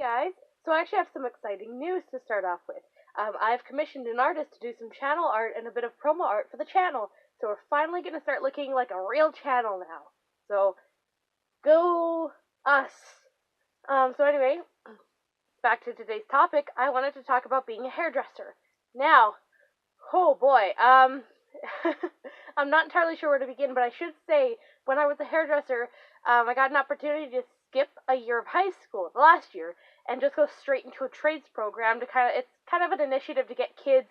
guys. So I actually have some exciting news to start off with. I've commissioned an artist to do some channel art and a bit of promo art for the channel. So we're finally going to start looking like a real channel now. So, go us. So anyway, back to today's topic. I wanted to talk about being a hairdresser. Now, oh boy, I'm not entirely sure where to begin, but I should say, when I was a hairdresser, I got an opportunity to skip a year of high school, the last year, and just go straight into a trades program to it's kind of an initiative to get kids,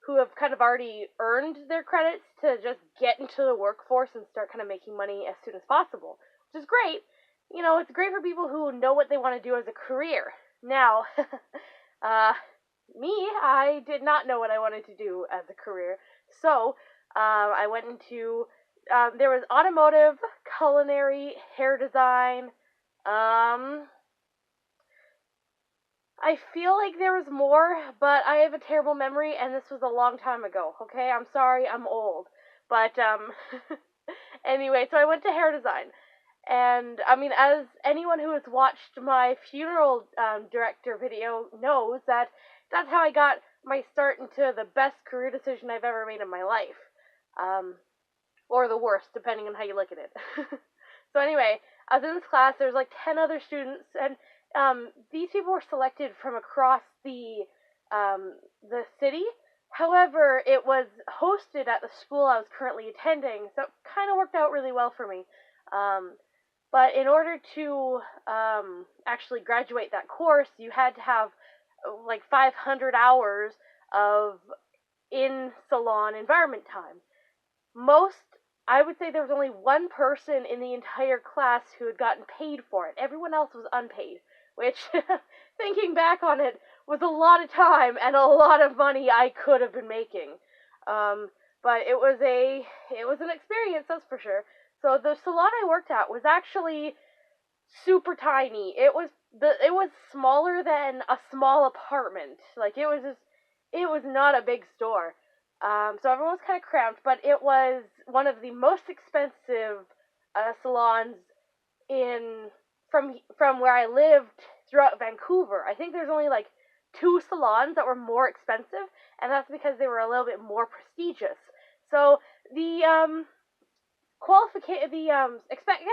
who have kind of already earned their credits to just get into the workforce and start kind of making money as soon as possible, which is great. You know, it's great for people who know what they want to do as a career. Now, I did not know what I wanted to do as a career, so I went into, there was automotive, culinary, hair design. I feel like there was more, but I have a terrible memory, and this was a long time ago, okay? I'm sorry, I'm old. But, anyway, so I went to hair design. And, I mean, as anyone who has watched my funeral director video knows, that's how I got my start into the best career decision I've ever made in my life. Or the worst, depending on how you look at it. So anyway, I was in this class, there was like 10 other students, and these people were selected from across the city. However, it was hosted at the school I was currently attending, so it kind of worked out really well for me. But in order to actually graduate that course, you had to have like 500 hours of in-salon environment time. I would say there was only one person in the entire class who had gotten paid for it. Everyone else was unpaid, which, thinking back on it, was a lot of time and a lot of money I could have been making. But it was an experience, that's for sure. So the salon I worked at was actually super tiny. It was smaller than a small apartment. Like, it was not a big store. So everyone was kind of cramped, but it was one of the most expensive salons from where I lived throughout Vancouver. I think there's only like 2 salons that were more expensive, and that's because they were a little bit more prestigious. So the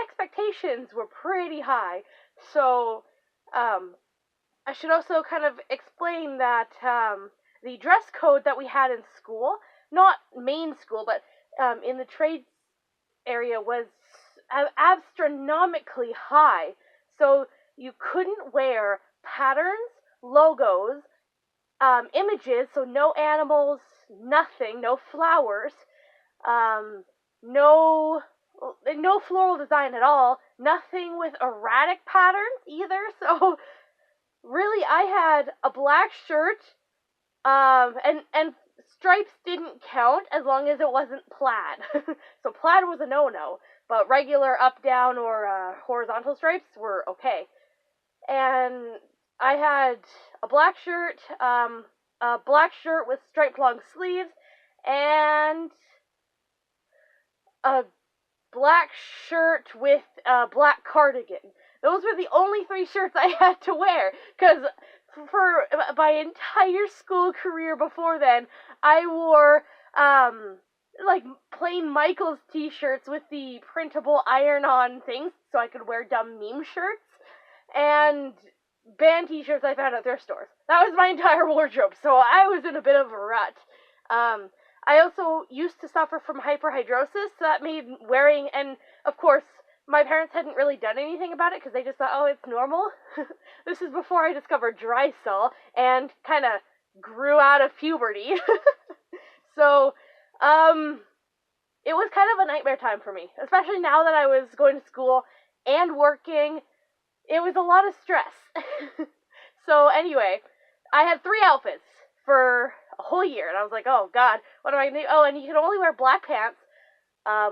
expectations were pretty high. So I should also kind of explain that the dress code that we had in school, not main school, but in the trades area, was astronomically high. So you couldn't wear patterns, logos, images, so no animals, nothing, no flowers, no floral design at all, nothing with erratic patterns either. So really, I had a black shirt, and stripes didn't count as long as it wasn't plaid. So plaid was a no-no, but regular up-down or horizontal stripes were okay. And I had a black shirt with striped long sleeves, and a black shirt with a black cardigan. Those were the only 3 shirts I had to wear, because for my entire school career before then, I wore, like, plain Michaels t-shirts with the printable iron-on things, so I could wear dumb meme shirts, and band t-shirts I found at thrift stores. That was my entire wardrobe, so I was in a bit of a rut. I also used to suffer from hyperhidrosis, so that made wearing, and of course, my parents hadn't really done anything about it because they just thought, oh, it's normal. This is before I discovered dry cell and kind of grew out of puberty. So, it was kind of a nightmare time for me, especially now that I was going to school and working. It was a lot of stress. So anyway, I had 3 outfits for a whole year, and I was like, oh god, what am I gonna do? Oh, and you can only wear black pants,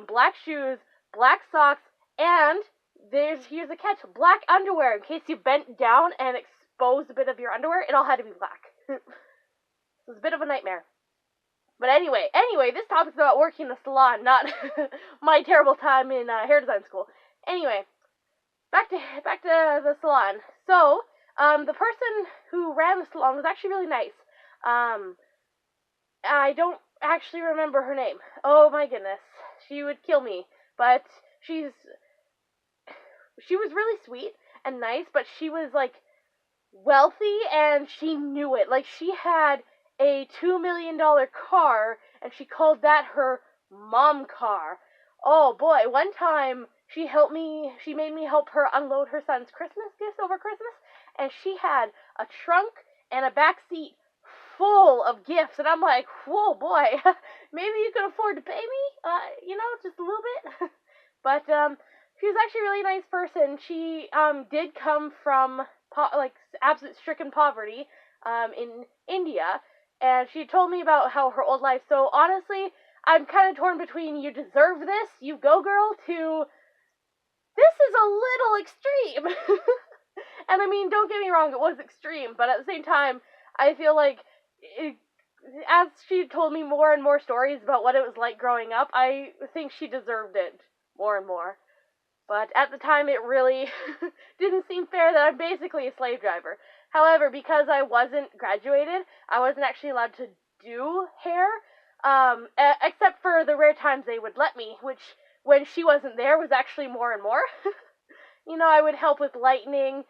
black shoes, black socks, and here's the catch, black underwear. In case you bent down and exposed a bit of your underwear, it all had to be black. It was a bit of a nightmare. But anyway, this topic's about working in a salon, not my terrible time in hair design school. Anyway, back to the salon. So, the person who ran the salon was actually really nice. I don't actually remember her name. Oh my goodness, she would kill me. But she was really sweet and nice, but she was like wealthy and she knew it. Like, she had a $2 million car and she called that her mom car. Oh boy, one time she made me help her unload her son's Christmas gifts over Christmas, and she had a trunk and a back seat full of gifts, and I'm like, whoa boy, maybe you can afford to pay me, just a little bit. But she was actually a really nice person. She did come from absolute stricken poverty in India, and she told me about how her old life. So honestly, I'm kind of torn between you deserve this, you go girl, to this is a little extreme. And I mean, don't get me wrong, it was extreme, but at the same time, I feel like as she told me more and more stories about what it was like growing up, I think she deserved it more and more. But at the time, it really didn't seem fair that I'm basically a slave driver. However, because I wasn't graduated, I wasn't actually allowed to do hair, except for the rare times they would let me, which, when she wasn't there, was actually more and more. I would help with lightening,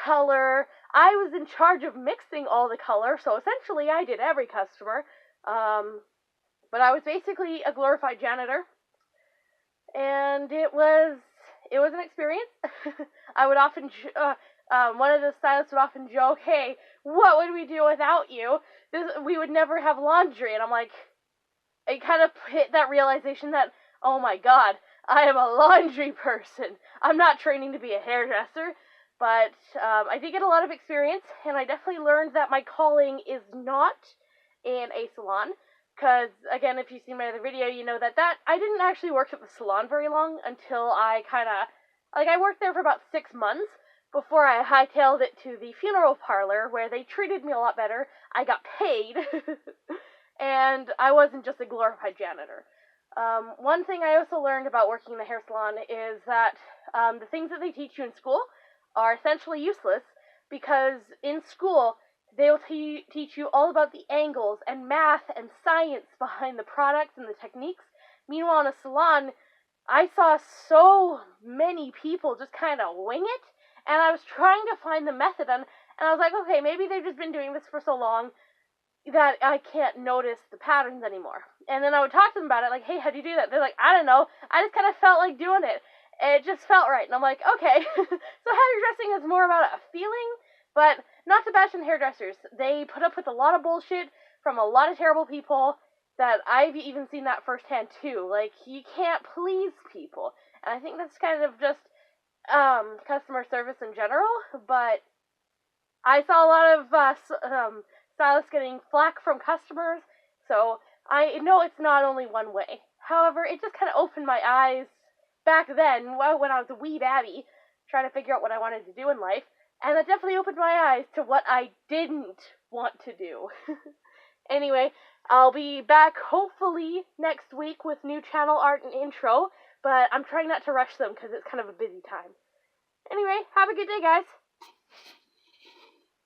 color. I was in charge of mixing all the color, so essentially I did every customer. But I was basically a glorified janitor, and it was an experience. I would often, one of the stylists would often joke, "Hey, what would we do without you? We would never have laundry." And I'm like, it kind of hit that realization that, oh my god, I am a laundry person. I'm not training to be a hairdresser, but I did get a lot of experience, and I definitely learned that my calling is not in a salon, because, again, if you've seen my other video, you know that I didn't actually work at the salon very long until I worked there for about 6 months before I hightailed it to the funeral parlor, where they treated me a lot better. I got paid, and I wasn't just a glorified janitor. One thing I also learned about working in a hair salon is that the things that they teach you in school are essentially useless, because in school they will teach you all about the angles and math and science behind the products and the techniques. Meanwhile, in a salon, I saw so many people just kind of wing it, and I was trying to find the method, and I was like, okay, maybe they've just been doing this for so long that I can't notice the patterns anymore. And then I would talk to them about it, like, hey, how'd you do that? They're like, I don't know, I just kind of felt like doing it. It just felt right. And I'm like, okay. So hairdressing is more about a feeling, but not to bash on hairdressers. They put up with a lot of bullshit from a lot of terrible people that I've even seen that firsthand too. Like, you can't please people. And I think that's kind of just customer service in general, but I saw a lot of stylists getting flack from customers, so I know it's not only one way. However, it just kind of opened my eyes back then, when I was a wee babby, trying to figure out what I wanted to do in life, and it definitely opened my eyes to what I didn't want to do. Anyway, I'll be back hopefully next week with new channel art and intro, but I'm trying not to rush them because it's kind of a busy time. Anyway, have a good day, guys.